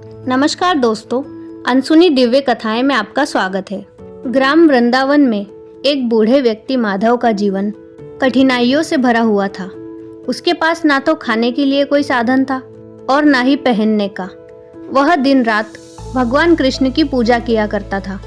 नमस्कार दोस्तों, अनसुनी दिव्य कथाएं में आपका स्वागत है। ग्राम वृंदावन में एक बूढ़े व्यक्ति माधव का जीवन कठिनाइयों से भरा हुआ था। उसके पास ना तो खाने के लिए कोई साधन था और ना ही पहनने का। वह दिन रात भगवान कृष्ण की पूजा किया करता था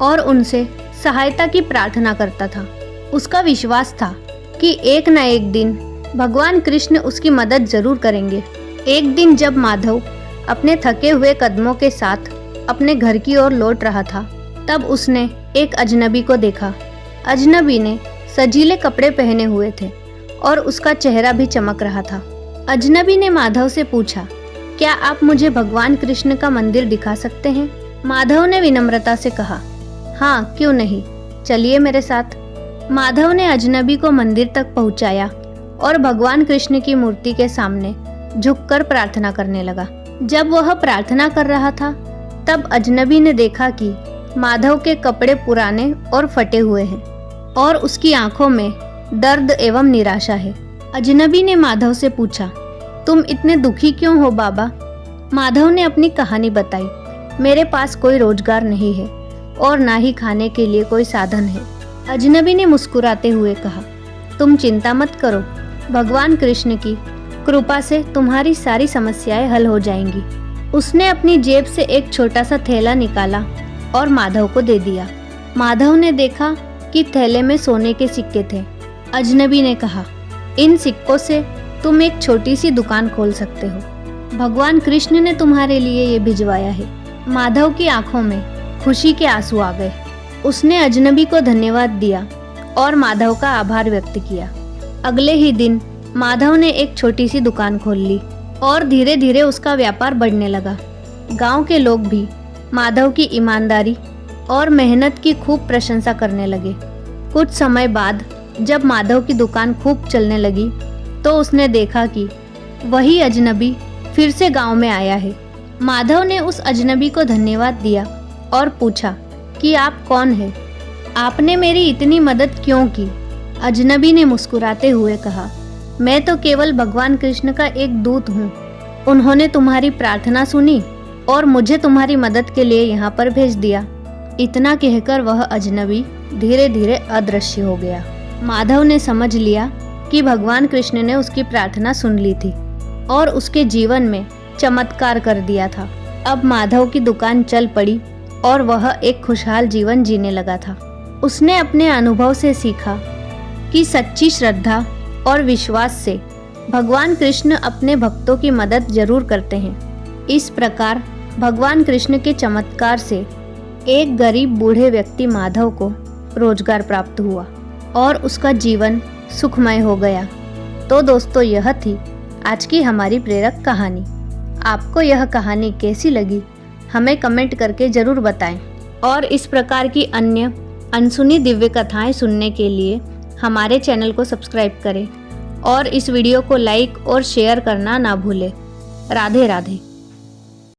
और उनसे सहायता की प्रार्थना करता था। उसका विश्वास था कि एक न एक दिन भगवान कृष्ण उसकी मदद जरूर करेंगे। एक दिन जब माधव अपने थके हुए कदमों के साथ अपने घर की ओर लौट रहा था, तब उसने एक अजनबी को देखा। अजनबी ने सजीले कपड़े पहने हुए थे और उसका चेहरा भी चमक रहा था। अजनबी ने माधव से पूछा, क्या आप मुझे भगवान कृष्ण का मंदिर दिखा सकते हैं? माधव ने विनम्रता से कहा, हाँ क्यों नहीं, चलिए मेरे साथ। माधव ने अजनबी को मंदिर तक पहुंचाया और भगवान कृष्ण की मूर्ति के सामने झुककर प्रार्थना करने लगा। जब वह प्रार्थना कर रहा था, तब अजनबी ने देखा कि माधव के कपड़े पुराने और फटे हुए हैं और उसकी आंखों में दर्द एवं निराशा है। अजनबी ने माधव से पूछा, तुम इतने दुखी क्यों हो बाबा? माधव ने अपनी कहानी बताई। मेरे पास कोई रोजगार नहीं है और ना ही खाने के लिए कोई साधन है। अजनबी ने मुस्कुराते हुए कहा, तुम चिंता मत करो, भगवान कृष्ण की कृपा से तुम्हारी सारी समस्याएं हल हो जाएंगी। उसने अपनी जेब से एक छोटा सा थैला निकाला और माधव को दे दिया। माधव ने देखा कि थैले में सोने के सिक्के थे। अजनबी ने कहा, इन सिक्कों से तुम एक छोटी सी दुकान खोल सकते हो। भगवान कृष्ण ने तुम्हारे लिए ये भिजवाया है। माधव की आंखों में खुशी के आंसू आ गए। उसने अजनबी को धन्यवाद दिया और माधव का आभार व्यक्त किया। अगले ही दिन माधव ने एक छोटी सी दुकान खोल ली और धीरे धीरे उसका व्यापार बढ़ने लगा। गांव के लोग भी माधव की ईमानदारी और मेहनत की खूब प्रशंसा करने लगे। कुछ समय बाद जब माधव की दुकान खूब चलने लगी, तो उसने देखा कि वही अजनबी फिर से गांव में आया है। माधव ने उस अजनबी को धन्यवाद दिया और पूछा कि आप कौन हैं? आपने मेरी इतनी मदद क्यों की? अजनबी ने मुस्कुराते हुए कहा, मैं तो केवल भगवान कृष्ण का एक दूत हूँ। उन्होंने तुम्हारी प्रार्थना सुनी और मुझे तुम्हारी मदद के लिए यहाँ पर भेज दिया। इतना कहकर वह अजनबी धीरे धीरे अदृश्य हो गया। माधव ने समझ लिया कि भगवान कृष्ण ने उसकी प्रार्थना सुन ली थी और उसके जीवन में चमत्कार कर दिया था। अब माधव की दुकान चल पड़ी और वह एक खुशहाल जीवन जीने लगा था। उसने अपने अनुभव से सीखा कि सच्ची श्रद्धा और विश्वास से भगवान कृष्ण अपने भक्तों की मदद जरूर करते हैं। इस प्रकार भगवान कृष्ण के चमत्कार से एक गरीब बूढ़े व्यक्ति माधव को रोजगार प्राप्त हुआ और उसका जीवन सुखमय हो गया। तो दोस्तों, यह थी आज की हमारी प्रेरक कहानी। आपको यह कहानी कैसी लगी हमें कमेंट करके जरूर बताएं और इस प्रकार की अन्य अनसुनी दिव्य कथाएं सुनने के लिए हमारे चैनल को सब्सक्राइब करें और इस वीडियो को लाइक और शेयर करना ना भूलें। राधे राधे।